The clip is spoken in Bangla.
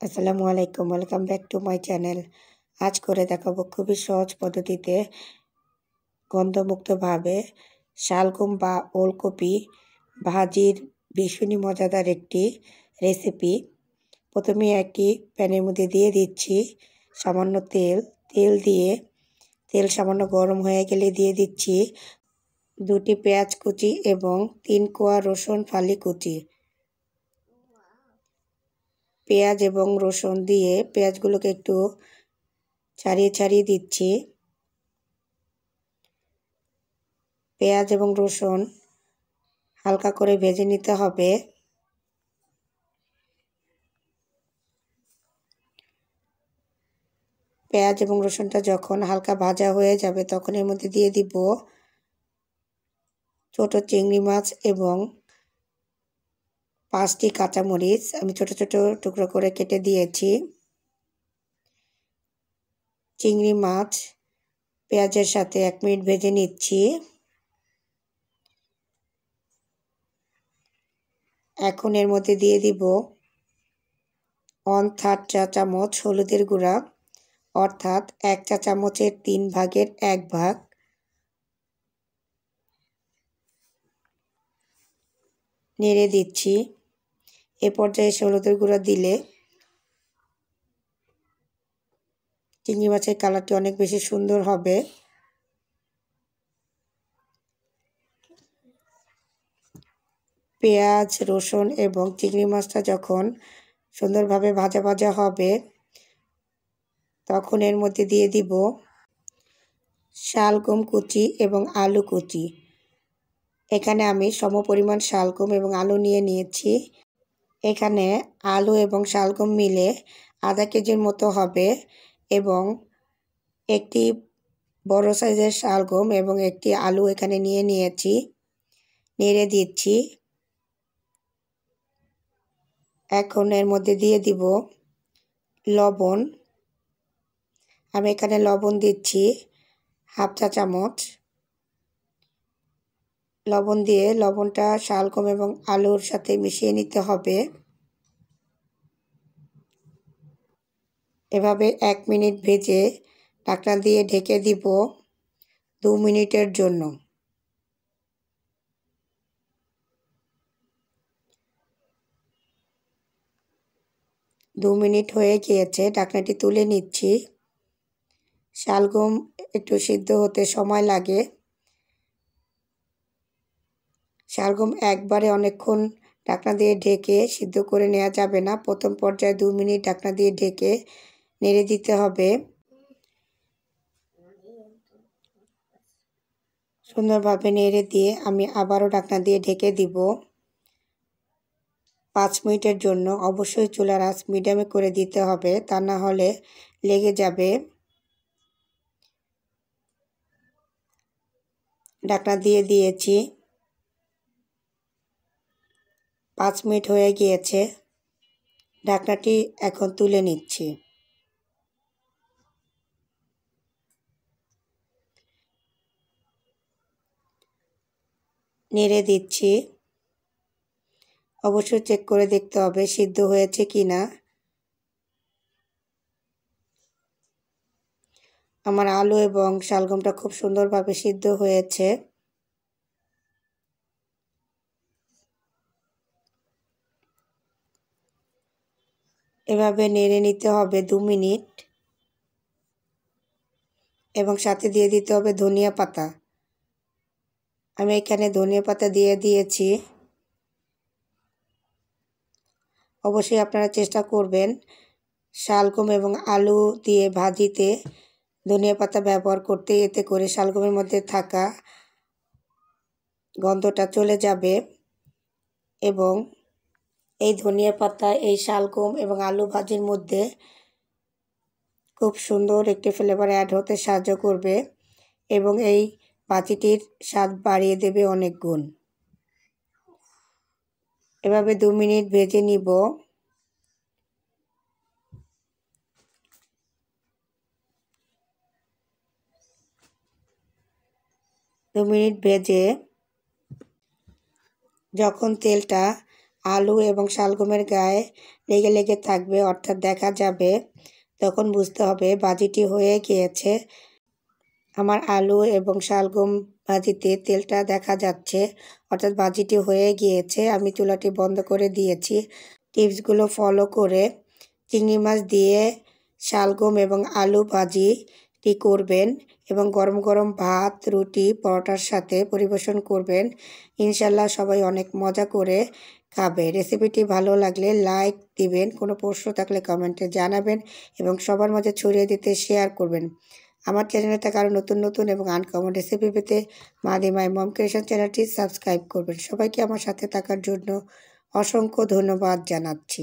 আসসালামু আলাইকুম, welcome back to my channel. আজ করে দেখাবো খুবই সহজ পদ্ধতিতে গন্ধমুক্তভাবে শালগম বা ওলকপি ভাজির ভীষণই মজাদার একটি রেসিপি। প্রথমে একটি প্যানের মধ্যে দিয়ে দিচ্ছি সামান্য তেল দিয়ে তেল সামান্য গরম হয়ে গেলে দিয়ে দিচ্ছি 2টি পেঁয়াজ কুচি এবং 3 কোয়া রসুন ফালি কুচি। পেঁয়াজ এবং রসুন দিয়ে পেঁয়াজগুলোকে একটু ছাড়িয়ে দিচ্ছি। পেঁয়াজ এবং রসুন হালকা করে ভেজে নিতে হবে। পেঁয়াজ এবং রসুনটা যখন হালকা ভাজা হয়ে যাবে তখন এর মধ্যে দিয়ে দিব ছোট চিংড়ি মাছ এবং 5টি কাঁচামরিচ আমি ছোট ছোট টুকরো করে কেটে দিয়েছি। চিংড়ি মাছ পেঁয়াজের সাথে 1 মিনিট ভেজে নিচ্ছি। এখন এর মধ্যে দিয়ে দিব 1/3 চা চামচ হলুদের গুঁড়া, অর্থাৎ 1 চা চামচের 3 ভাগের 1 ভাগ। নেড়ে দিচ্ছি। এ পর্যায়ে হলুদের গুঁড়া দিলে চিংড়ি মাছের কালারটি অনেক বেশি সুন্দর হবে। পেঁয়াজ, রসুন এবং চিংড়ি মাছটা যখন সুন্দরভাবে ভাজা হবে তখন এর মধ্যে দিয়ে দিব শালগম কুচি এবং আলু কুচি। এখানে আমি সমপরিমাণ শালগম এবং আলু নিয়েছি। এখানে আলু এবং শালগম মিলে আধা কেজির মতো হবে এবং একটি বড় সাইজের শালগম এবং একটি আলু এখানে নিয়েছি। নেড়ে দিচ্ছি। এখন এর মধ্যে দিয়ে দিব লবণ। আমি এখানে লবণ দিচ্ছি 1/2 চা চামচ। লবণ দিয়ে লবণটা শালগম এবং আলুর সাথে মিশিয়ে নিতে হবে। এভাবে 1 মিনিট ভেজে ঢাকনা দিয়ে ঢেকে দিব 2 মিনিটের জন্য। দু মিনিট হয়ে গিয়েছে, ঢাকনাটি তুলে নিচ্ছি। শালগম একটু সিদ্ধ হতে সময় লাগে। শালগম একবারে অনেকক্ষণ ঢাকনা দিয়ে ঢেকে সিদ্ধ করে নেওয়া যাবে না। প্রথম পর্যায়ে 2 মিনিট ঢাকনা দিয়ে ঢেকে নেড়ে দিতে হবে। সুন্দরভাবে নেড়ে দিয়ে আমি আবারও ঢাকনা দিয়ে ঢেকে দিব 5 মিনিটের জন্য। অবশ্যই চুলার আঁচ মিডিয়ামে করে দিতে হবে, তা না হলে লেগে যাবে। ঢাকনা দিয়ে দিয়েছি। 5 মিনিট হয়ে গিয়েছে। ঢাকনাটি এখন তুলে নিচ্ছি। নেড়ে দিচ্ছি। অবশ্যই চেক করে দেখতে হবে সিদ্ধ হয়েছে কিনা। আমার আলু এবং শালগমটা খুব সুন্দরভাবে সিদ্ধ হয়েছে। এভাবে নেড়ে নিতে হবে 2 মিনিট এবং সাথে দিয়ে দিতে হবে ধনিয়া পাতা। আমি এখানে ধনিয়া পাতা দিয়ে দিয়েছি। অবশ্যই আপনারা চেষ্টা করবেন শালগম এবং আলু দিয়ে ভাজিতে ধনিয়া পাতা ব্যবহার করতে, এতে করে শালগমের মধ্যে থাকা গন্ধটা চলে যাবে এবং এই ধনিয়া পাতা এই শালগম এবং আলু ভাজির মধ্যে খুব সুন্দর একটি ফ্লেভার অ্যাড হতে সাহায্য করবে এবং এই ভাজিটির স্বাদ বাড়িয়ে দেবে অনেক গুণ। এভাবে 2 মিনিট ভেজে নিব। দু মিনিট ভেজে যখন তেলটা আলু এবং শালগমের গায়ে লেগে লেগে থাকবে, অর্থাৎ দেখা যাবে, তখন বুঝতে হবে ভাজিটি হয়ে গিয়েছে। আমার আলু এবং শালগম ভাজিতে তেলটা দেখা যাচ্ছে, অর্থাৎ ভাজিটি হয়ে গিয়েছে। আমি চুলাটি বন্ধ করে দিয়েছি। টিপসগুলো ফলো করে চিংড়ি মাছ দিয়ে শালগম এবং আলু ভাজিটি করবেন এবং গরম গরম ভাত, রুটি, পরোটার সাথে পরিবেশন করবেন। ইনশাল্লাহ সবাই অনেক মজা করে খাবে। রেসিপিটি ভালো লাগলে লাইক দিবেন, কোনো প্রশ্ন থাকলে কমেন্টে জানাবেন এবং সবার মাঝে ছড়িয়ে দিতে শেয়ার করবেন। আমার চ্যানেলে থাকা আরও নতুন নতুন এবং আনকমন রেসিপি পেতে মাদিমাই মম ক্রিয়েশন চ্যানেলটি সাবস্ক্রাইব করবেন। সবাইকে আমার সাথে থাকার জন্য অসংখ্য ধন্যবাদ জানাচ্ছি।